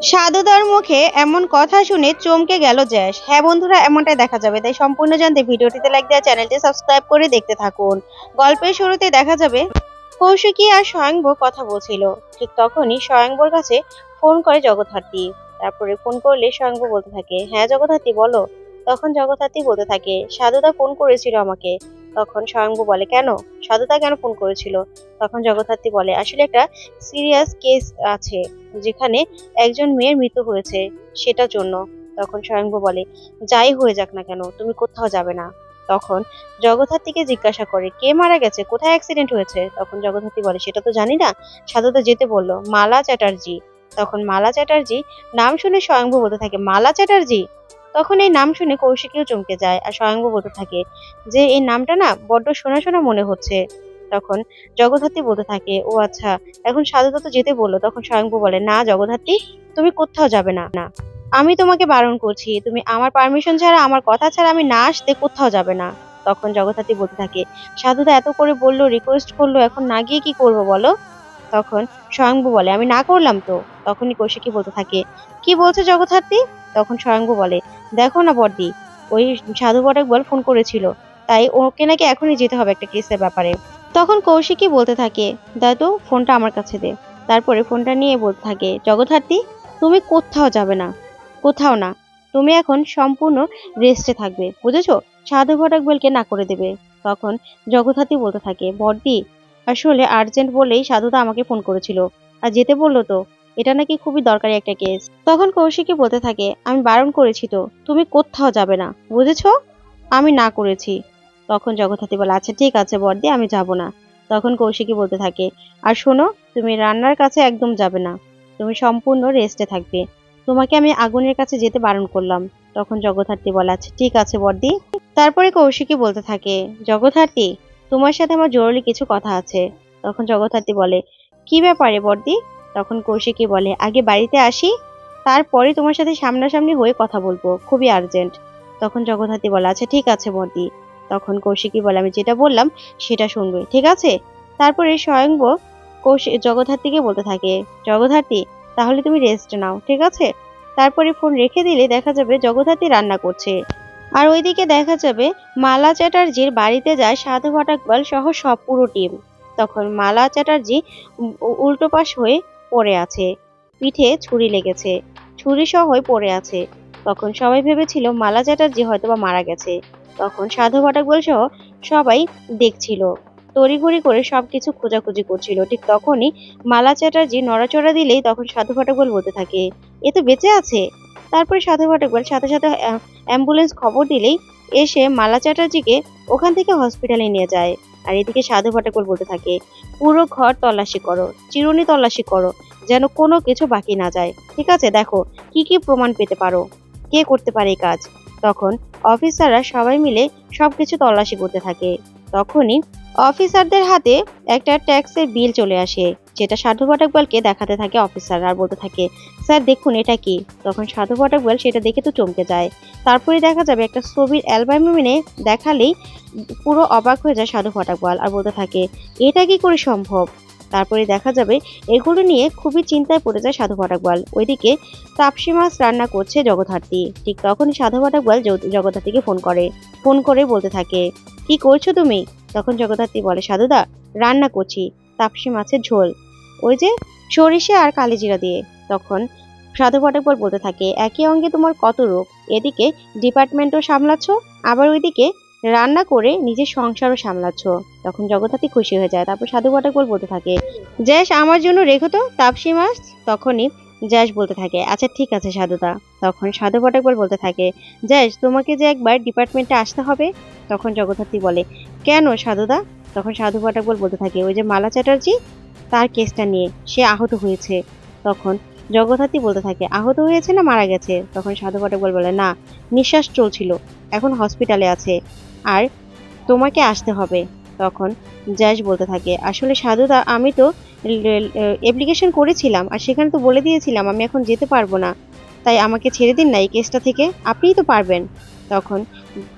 সাধুদার মুখে এমন কথা শুনে চমকে গেল জ্যাস। হ্যাঁ বন্ধুরা, এমনটাই দেখা যাবে, তাই সম্পূর্ণ জানতে ভিডিওটিতে লাইক দেওয়া, চ্যানেলটি সাবস্ক্রাইব করে দেখতে থাকুন। গল্পের শুরুতে দেখা যাবে কৌশিকী আর স্বয়ংব কথা বলছিল। ঠিক তখনই স্বয়ংবর কাছে ফোন করে জগদ্ধাত্রী। তারপরে ফোন করলে স্বয়ংব বলতে থাকে, হ্যাঁ জগদ্ধাত্রী বলো। তখন জগদ্ধাত্রী বলতে থাকে, সাধুদা ফোন করেছিল আমাকে। তখন স্বয়ংব বলে, কেন? সাধুদা কেন ফোন করেছিল? তখন জগদ্ধাত্রী বলে, আসলে একটা সিরিয়াস কেস আছে যেখানে একজন মেয়ের মৃত্যু হয়েছে, সেটার জন্য। তখন স্বয়ংব বলে, যাই হয়ে যাক না কেন তুমি কোথাও যাবে না। তখন জগদ্ধাত্রীকে জিজ্ঞাসা করে, কে মারা গেছে, কোথায় অ্যাক্সিডেন্ট হয়েছে? তখন জগদ্ধাত্রী বলে, সেটা তো জানি না, সাধুদা যেতে বললো, মালা চ্যাটার্জি। তখন মালা চ্যাটার্জি নাম শুনে স্বয়ংব বলতে থাকে, মালা চ্যাটার্জি। তখন এই নাম শুনে কৌশিকীও চমকে যায়, আর স্বয়ংব বলতে থাকে যে এই নামটা না বড্ড শোনা শোনা মনে হচ্ছে। তখন জগদ্ধাত্রী বলতে থাকে, ও আচ্ছা, এখন সাধুদা তো যেতে বললো। তখন স্বয়ংব বলে, না জগদ্ধাত্রী, তুমি কোথাও যাবে না, আমি তোমাকে বারণ করছি, তুমি আমার পারমিশন ছাড়া, আমার কথা ছাড়া আমি না আসতে কোথাও যাবে না। তখন জগদ্ধাত্রী বলতে থাকে, সাধুদা এত করে বললো, রিকোয়েস্ট করলো, এখন না গিয়ে কি করবো বলো? তখন স্বয়ংব বলে, আমি না করলাম তো। তখনই কৌশিকী বলতে থাকে, কি বলছে জগদ্ধাত্রী? তখন স্বয়ংব বলে, দেখো না বড়দি, ওই সাধু বট একবার ফোন করেছিল, তাই ওকে নাকি এখনই যেতে হবে একটা কেসের ব্যাপারে। তখন কৌশিকী বলতে থাকে, দাদু ফোনটা আমার কাছে দে। তারপরে ফোনটা নিয়ে বলতে থাকে, জগদ্ধাত্রী তুমি কোথাও যাবে না, কোথাও না, তুমি এখন সম্পূর্ণ রেস্টে থাকবে, বুঝেছো? সাধু ঘটকবেলকে না করে দেবে। তখন জগদ্ধাত্রী বলতে থাকে, বড়দি আসলে আর্জেন্ট বলেই সাধুদা আমাকে ফোন করেছিল, আর যেতে বললো তো, এটা নাকি খুবই দরকারি একটা কেস। তখন কৌশিকী বলতে থাকে, আমি বারণ করেছি তো, তুমি কোথাও যাবে না, বুঝেছো? আমি না করেছি। তখন জগদ্ধাত্রী বলে, আচ্ছা ঠিক আছে বড়দি, আমি যাব না। তখন কৌশিকী বলতে থাকে, আর শোনো, তুমি রান্নার কাছে একদম যাবে না, তুমি সম্পূর্ণ রেস্টে থাকবে, তোমাকে আমি আগুনের কাছে যেতে বারণ করলাম। তখন জগদ্ধাত্রী বলে, আচ্ছা ঠিক আছে বড়দি। তারপরে কৌশিকী বলতে থাকে, জগদ্ধাত্রী তোমার সাথে আমার জরুরি কিছু কথা আছে। তখন জগদ্ধাত্রী বলে, কি ব্যাপারে বড়দি? তখন কৌশিকী বলে, আগে বাড়িতে আসি, তারপরে তোমার সাথে সামনাসামনি হয়ে কথা বলবো, খুবই আর্জেন্ট। তখন জগদ্ধাত্রী বলে, আচ্ছা ঠিক আছে বড়দি। তখন কৌশিকী বলে, আমি যেটা বললাম সেটা শুনবে, ঠিক আছে? তারপরে স্বয়ংব জগদ্ধাত্রীকে বলতে থাকে, জগদ্ধাত্রী তাহলে তুমি রেস্ট নাও, ঠিক আছে? তারপরে ফোন রেখে দিলে দেখা যাবে জগদ্ধাত্রী রান্না করছে, আর ওইদিকে দেখা যাবে মালা চ্যাটার্জির বাড়িতে যায় সাধু ঘটকবাল সহ সব পুরো টিম। তখন মালা চ্যাটার্জি উল্টো পাশ হয়ে পড়ে আছে, পিঠে ছুরি লেগেছে, ছুরি সহ পড়ে আছে। তখন সবাই ভেবেছিল মালা চ্যাটার্জি হয়তোবা মারা গেছে। তখন সাধু ঘটকবাল সহ সবাই দেখছিল, তড়িঘড়ি করে সবকিছু খোঁজাখুঁজি করছিল। ঠিক তখনই মালা চ্যাটার্জি নড়াচড়া দিলেই তখন সাধু ঘটকবাল বলতে থাকে, এ তো বেঁচে আছে। তারপরে সাধু ঘটকবাল সাথে সাথে অ্যাম্বুলেন্স খবর দিলেই এসে মালা চ্যাটার্জিকে ওখান থেকে হসপিটালে নিয়ে যায়। আর এদিকে সাধু ঘটকবাল বলতে থাকে, পুরো ঘর তল্লাশি করো, চিরুনি তল্লাশি করো, যেন কোনো কিছু বাকি না যায়, ঠিক আছে? দেখো কি কি প্রমাণ পেতে পারো, কে করতে পারে এই কাজ। তখন অফিসাররা সবাই মিলে সবকিছু তল্লাশি করতে থাকে। তখনই অফিসারদের হাতে একটা ট্যাক্সের বিল চলে আসে, যেটা সাধু ঘটকবালকে দেখাতে থাকে অফিসাররা, আর বলতে থাকে, স্যার দেখুন এটা কি। তখন সাধু ঘটকবাল সেটা দেখে তো চমকে যায়। তারপরে দেখা যাবে একটা ছবির অ্যালবামে দেখালেই পুরো অবাক হয়ে যায় সাধু ঘটকবাল, আর বলতে থাকে, এটা কি করে সম্ভব? তারপরে দেখা যাবে এগুলো নিয়ে খুবই চিন্তায় পড়ে যায় সাধু ঘটকবাল। ওইদিকে তাপসী মাছ রান্না করছে জগদ্ধাত্রী। ঠিক তখনই সাধু ঘটকবাল জগদ্ধাত্রীকে ফোন করে বলতে থাকে, কি করছো তুমি? তখন জগদ্ধাত্রী বলে, সাধুদা রান্না করছি তাপসী মাছের ঝোল, ওই যে সরিষা আর কালিজিরা দিয়ে। তখন সাধু ঘটকবাল বলতে থাকে, একই অঙ্গে তোমার কত রূপ, এদিকে ডিপার্টমেন্টও সামলাচ্ছ, আবার ওইদিকে রান্না করে নিজের সংসারও সামলাচ্ছ। তখন জগদ্ধাত্রী খুশি হয়ে যায়। তারপর সাধু ঘটকবাল বলতে থাকে, জ্যাস আমার জন্য রেখো তো তাপসী মাছ। তখনই জ্যাস বলতে থাকে, আচ্ছা ঠিক আছে সাধুদা। তখন সাধু ঘটকবাল বলতে থাকে, জ্যাস তোমাকে যে একবার ডিপার্টমেন্টে আসতে হবে। তখন জগদ্ধাত্রী বলে, কেন সাধুদা? তখন সাধু ঘটকবাল বলতে থাকে, ওই যে মালা চ্যাটার্জি, তার কেসটা নিয়ে, সে আহত হয়েছে। তখন জগদ্ধাত্রী বলতে থাকে, আহত হয়েছে না মারা গেছে? তখন সাধু ঘটকবাল বলে, না, নিঃশ্বাস চলছিল, এখন হসপিটালে আছে, আর তোমাকে আসতে হবে। তখন জ্যাস বলতে থাকে, আসলে সাধুদা আমি তো অ্যাপ্লিকেশন করেছিলাম, আর সেখানে তো বলে দিয়েছিলাম আমি এখন যেতে পারবো না, তাই আমাকে ছেড়ে দিন না এই কেসটা থেকে, আপনিই তো পারবেন। তখন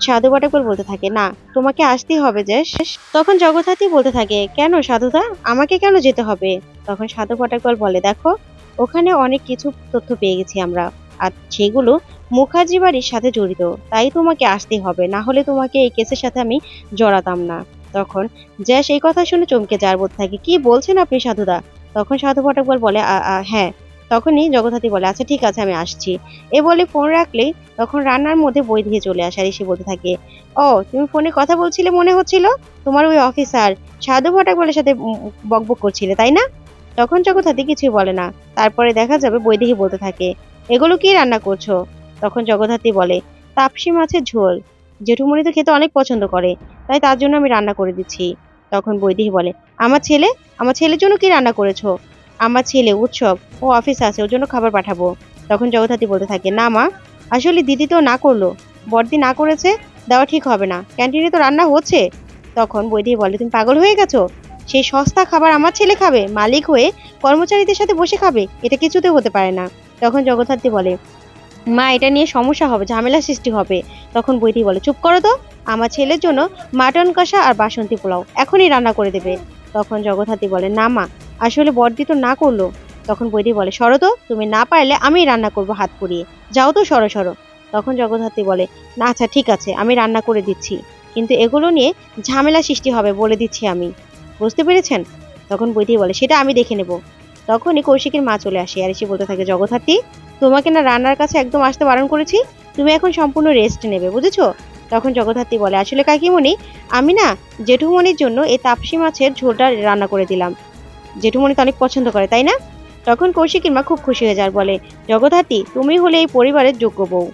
সাধু ঘটকবাল বলতে থাকে, না তোমাকে আসতেই হবে জ্যাস। তখন জগদ্ধাত্রী বলতে থাকে, কেন সাধুদা, আমাকে কেন যেতে হবে? তখন সাধু ঘটকবাল বলে, দেখো ওখানে অনেক কিছু তথ্য পেয়ে গেছি আমরা, আর সেগুলো মুখার্জি বাড়ির সাথে জড়িত। তাই তোমাকে আসতে হবে, না হলে তোমাকে এই কেসের সাথে আমি জড়াতাম না। তখন জ্যাস এই কথা শুনে চমকে যাওয়ার বোধ থাকে, কি বলছেন আপনি সাধুদা? তখন সাধু পাঠকবল বলে হ্যাঁ। তখনই জগদ্ধাত্রী বলে আচ্ছা ঠিক আছে, আমি আসছি। এ বলে ফোন রাখলেই তখন রান্নার মধ্যে বই দিয়ে চলে আসে, আর এসে বলতে থাকে, ও তুমি ফোনে কথা বলছিলে মনে হচ্ছিল, তোমার ওই অফিসার সাধু পাঠকবলের সাথে বকবক করছিলে তাই না? তখন জগদ্ধাত্রী কিছুই বলে না। তারপরে দেখা যাবে বই দেখে বলতে থাকে, এগুলো কি রান্না করছো? তখন জগদ্ধাত্রী বলে, তাপসী মাছের ঝোল। জেঠুমনি তো খেতে অনেক পছন্দ করে, তাই তার জন্য আমি রান্না করে দিচ্ছি। তখন বৈদেহী বলে, আমার ছেলে, আমার ছেলের জন্য কি রান্না করেছো? আমার ছেলে উৎসব, ও অফিস আছে, ওর জন্য খাবার পাঠাবো। তখন জগদ্ধাত্রী বলতে থাকে, না মা, আসলে দিদি তো না করলো, বড়দি না করেছে, দেওয়া ঠিক হবে না, ক্যান্টিনে তো রান্না হচ্ছে। তখন বৈদেহী বলে, তুমি পাগল হয়ে গেছো? সেই সস্তা খাবার আমার ছেলে খাবে? মালিক হয়ে কর্মচারীদের সাথে বসে খাবে? এটা কিছুতে হতে পারে না। তখন জগদ্ধাত্রী বলে, মা এটা নিয়ে সমস্যা হবে, ঝামেলা সৃষ্টি হবে। তখন বৈদেহী বলে, চুপ করো তো, আমার ছেলের জন্য মাটন কষা আর বাসন্তী পোলাও এখনই রান্না করে দেবে। তখন জগদ্ধাত্রী বলে, না মা, আসলে বড়দি তো না করলো। তখন বৈদেহী বলে, সরো তো, তুমি না পারলে আমি রান্না করব হাত পুড়িয়ে, যাও তো, সরো সরো। তখন জগদ্ধাত্রী বলে, না আচ্ছা ঠিক আছে, আমি রান্না করে দিচ্ছি, কিন্তু এগুলো নিয়ে ঝামেলা সৃষ্টি হবে বলে দিচ্ছি আমি, বুঝতে পেরেছেন? তখন বৈদেহী বলে, সেটা আমি দেখে নেব। তখনই কৌশিকের মা চলে আসে, আর এসে বলতে থাকে, জগদ্ধাত্রী, তোমাকে না রান্নার কাছে একদম আসতে বারণ করেছি, তুমি এখন সম্পূর্ণ রেস্ট নেবে, বুঝেছো? তখন জগদ্ধাত্রী বলে, আসলে কাকিমণি, আমি না জেঠুমণির জন্য এই তাপসী মাছের ঝোলটা রান্না করে দিলাম, জেঠুমণি তো অনেক পছন্দ করে তাই না? তখন কৌশিকের মা খুব খুশি হয়ে যায়, বলে, জগদ্ধাত্রী, তুমি হলে এই পরিবারের যোগ্য বউ,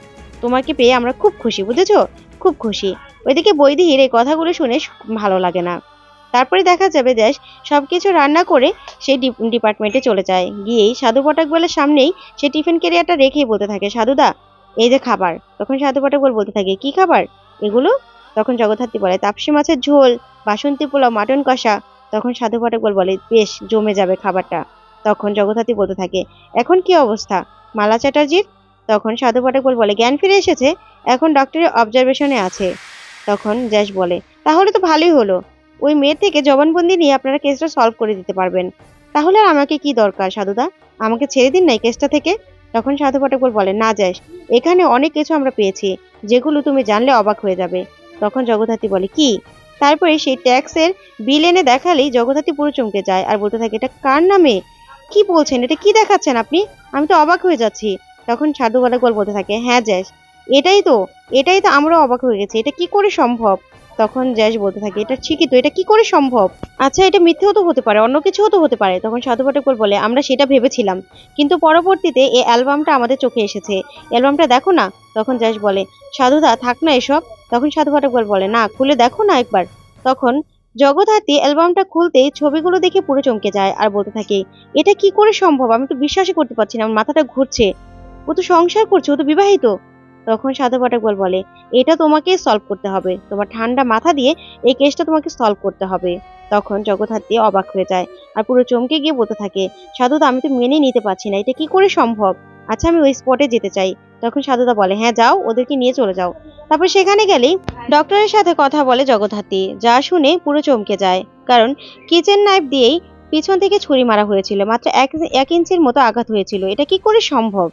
তোমাকে পেয়ে আমরা খুব খুশি, বুঝেছো, খুব খুশি। ওইদিকে বৈদেহীর এই কথাগুলো শুনে ভালো লাগে না। তারপরে দেখা যাবে যে সবকিছু রান্না করে সেই ডিপার্টমেন্টে চলে যায়, গিয়েই সাধু পাঠকবলের সামনেই সে টিফিন ক্যারিয়ারটা রেখেই বলতে থাকে, সাধুদা, এই যে খাবার। তখন সাধু পাঠকবল বলতে থাকে, কি খাবার এগুলো? তখন জগদ্ধাত্রী বলে, তাপসী মাছের ঝোল, বাসন্তী পোলাও, মাটন কষা। তখন সাধু পাঠকবল বলে, বেশ জমে যাবে খাবারটা। তখন জগদ্ধাত্রী বলতে থাকে, এখন কি অবস্থা মালা চ্যাটার্জির? তখন সাধু পাঠকবল বলে, জ্ঞান ফিরে এসেছে, এখন ডক্টরের অবজারভেশনে আছে। তখন জ্যাস বলে, তাহলে তো ভালোই হলো, ওই মেয়ের থেকে জবানবন্দি নিয়ে আপনারা কেসটা সলভ করে দিতে পারবেন। তাহলে আর আমাকে কি দরকার সাধুদা, আমাকে ছেড়ে দিন না এই কেসটা থেকে। তখন সাধু পাঠকবল বলে, না যাস, এখানে অনেক কিছু আমরা পেয়েছি, যেগুলো তুমি জানলে অবাক হয়ে যাবে। তখন জগদ্ধাত্রী বলে, কি? তারপরে সেই ট্যাক্সের বিল এনে দেখালেই জগদ্ধাত্রী পুরো চমকে যায়, আর বলতে থাকে, এটা কার নামে? কি বলছেন, এটা কি দেখাচ্ছেন আপনি? আমি তো অবাক হয়ে যাচ্ছি। তখন সাধু পাঠকবল বলতে থাকে, হ্যাঁ জ্যাস, এটাই তো, এটাই তো আমরা অবাক হয়ে গেছি, এটা কি করে সম্ভব? তখন জ্যাস বলতে থাকে, এটা ঠিকই তো, এটা কি করে সম্ভব? আচ্ছা, এটা মিথ্যেও তো হতে পারে, অন্য কিছুও তো হতে পারে। তখন সাধু পাঠকবল বলে, আমরা সেটা ভেবেছিলাম, কিন্তু পরবর্তীতে এই অ্যালবামটা আমাদের চোখে এসেছে, অ্যালবামটা দেখো না। তখন জ্যাস বলে, সাধুদা থাক না এসব। তখন সাধু পাঠকবল বলে, না, খুলে দেখো না একবার। তখন জগদ্ধাত্রী অ্যালবামটা খুলতেই ছবিগুলো দেখে পুরো চমকে যায়, আর বলতে থাকে, এটা কি করে সম্ভব, আমি তো বিশ্বাসই করতে পারছি না, আমার মাথাটা ঘুরছে, ও তো সংসার করছে, ও তো বিবাহিত। তখন সাধু পাঠকবল বলে, এটা তোমাকে সলভ করতে হবে, তোমার ঠান্ডা মাথা দিয়ে এই কেসটা তোমাকে সলভ করতে হবে। তখন জগদ্ধাত্রী অবাক হয়ে যায়, আর পুরো চমকে গিয়ে বলতে থাকে, সাধুদা, আমি তো মেনে নিতে পারছি না, এটা কি করে সম্ভব, আচ্ছা আমি ওই স্পটে যেতে চাই। তখন সাধুদা বলে, হ্যাঁ যাও, ওদেরকে নিয়ে চলে যাও। তারপর সেখানে গেলেই ডক্টরের সাথে কথা বলে জগদ্ধাত্রী, যা শুনে পুরো চমকে যায়, কারণ কিচেন নাইফ দিয়েই পিছন থেকে ছুরি মারা হয়েছিল, মাত্র 1 ইঞ্চির মতো আঘাত হয়েছিল, এটা কি করে সম্ভব?